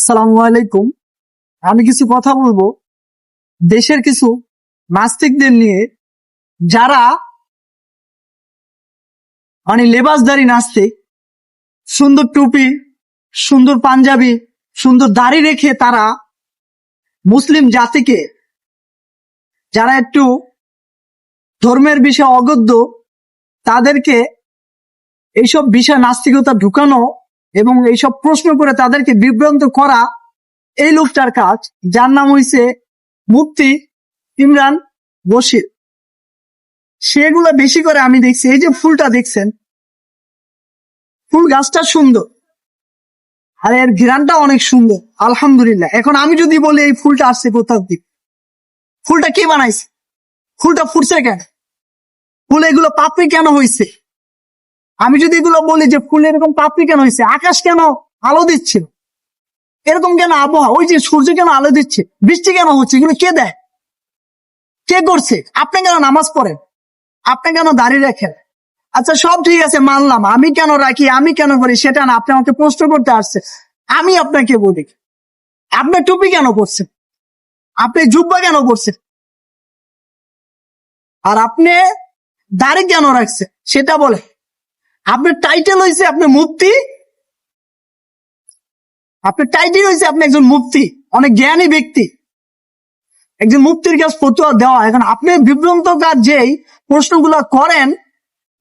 আসসালামু আলাইকুম। আমি কিছু কথা বলবো দেশের কিছু নাস্তিকদের নিয়ে, যারা লেবাসদারি নাস্তিক। সুন্দর টুপি, সুন্দর পাঞ্জাবি, সুন্দর দাড়ি রেখে তারা মুসলিম জাতিকে, যারা একটু ধর্মের বিষয়ে অগদ্য, তাদেরকে এইসব বিষয় নাস্তিকতা ঢুকানো এবং এইসব প্রশ্ন করে তাদেরকে বিভ্রান্ত করা এই লোকটার কাজ, যার নাম হইছে মুফতি ইমরান বশির। সেগুলো বেশি করে আমি দেখছি। এই যে ফুলটা দেখছেন, ফুল গাছটা সুন্দর আর এর ঘ্রাণটা অনেক সুন্দর, আলহামদুলিল্লাহ। এখন আমি যদি বলি এই ফুলটা আসছে কোথাও দিক, ফুলটা কে বানাইছে? ফুলটা ফুটছে কেন? ফুল এগুলো পাপড়ি কেন হয়েছে? আমি যদি এগুলো বলি যে ফুল এরকম পাপড়ি কেন হয়েছে, আকাশ কেন আলো দিচ্ছে, এরকম কেন আবহাওয়া, ওই যে সূর্য কেন আলো দিচ্ছে, বৃষ্টি কেন হচ্ছে, এগুলো কে দেয়, কে করছে? আপনি কেন নামাজ পড়েন, আপনি কেন দাঁড়িয়ে রাখেন? আচ্ছা সব ঠিক আছে, মানলাম, আমি কেন রাখি, আমি কেন করি সেটা না, আপনি আমাকে প্রশ্ন করতে আসছে। আমি আপনাকে বলি, আপনি টুপি কেন করছেন, আপনি জুব্বা কেন করছেন, আর আপনি দাড়ি কেন রাখছেন সেটা বলে। আপনার টাইটেল হয়েছে আপনি মুফতি, আপনার টাইটেল হয়েছে আপনি একজন মুফতি, অনেক জ্ঞানী ব্যক্তি, একজন মুফতির কাছে ফতোয়া দেওয়া। এখন আপনি বিভ্রান্তকার যেই প্রশ্নগুলো করেন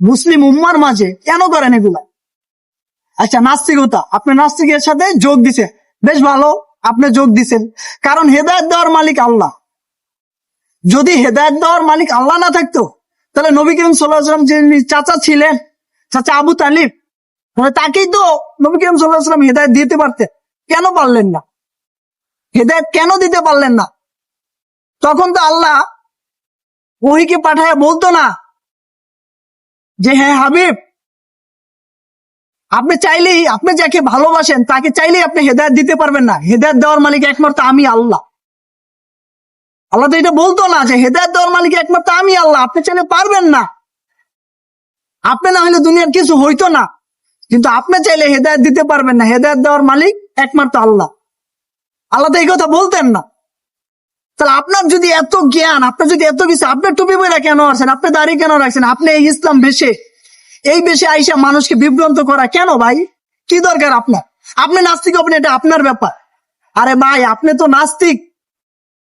মুসলিম উম্মার মাঝে, কেন করেন এগুলা? আচ্ছা নাস্তিকতা, আপনি নাস্তিকের সাথে যোগ দিছেন, বেশ ভালো, আপনি যোগ দিছেন, কারণ হেদায়েত দেওয়ার মালিক আল্লাহ। যদি হেদায়েত দেওয়ার মালিক আল্লাহ না থাকতো, তাহলে নবী করিম সাল্লাল্লাহু আলাইহি ওয়াসাল্লাম যে চাচা ছিলেন, চাচা আবু তালিব, তাকেই তো নবী করিম সাল্লাল্লাহু আলাইহি ওয়াসাল্লাম হেদায়েত দিতে পারতেন। কেন পারলেন না? হেদায়েত কেন দিতে পারলেন না? তখন তো আল্লাহ ওহীকে পাঠায় বলতো না যে হ্যাঁ হাবিব, আপনি চাইলেই, আপনি যাকে ভালোবাসেন তাকে চাইলেই আপনি হেদায়েত দিতে পারবেন না, হেদায়েত দেওয়ার মালিক একমাত্র আমি আল্লাহ। আল্লাহ তো এটা বলতো না যে হেদায়েত দেওয়ার মালিক একমাত্র আমি আল্লাহ, আপনি চাইলে পারবেন না, আপনি না হলে দুনিয়ার কিছু হইতো না, কিন্তু আপনি চাইলে হেদায়েত দিতে পারবেন না, হেদায়েত দেওয়ার মালিক একমাত্র আল্লাহ। আল্লাহ তো এই কথা বলতেন না। তাহলে আপনার যদি এত জ্ঞান, আপনার যদি এত কিছু, আপনার টুপি পয়রা কেন আসছেন, আপনি দাড়ি কেন রাখছেন, আপনি এই ইসলাম বেশে, এই বেশে আইসা মানুষকে বিভ্রান্ত করা কেন ভাই? কি দরকার আপনার? আপনি নাস্তিক হবেন, এটা আপনার ব্যাপার। আরে ভাই আপনি তো নাস্তিক,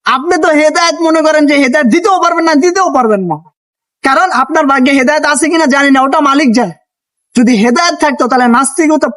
আপনি তো হেদায়েত মনে করেন যে হেদায়েত দিতেও পারবেন না, দিতেও পারবেন না, কারণ আপনার ভাগ্যে হেদায়েত আছে কিনা জানি না, ওটা মালিক জানে। যদি হেদায়েত থাকতো তাহলে নাস্তিকতা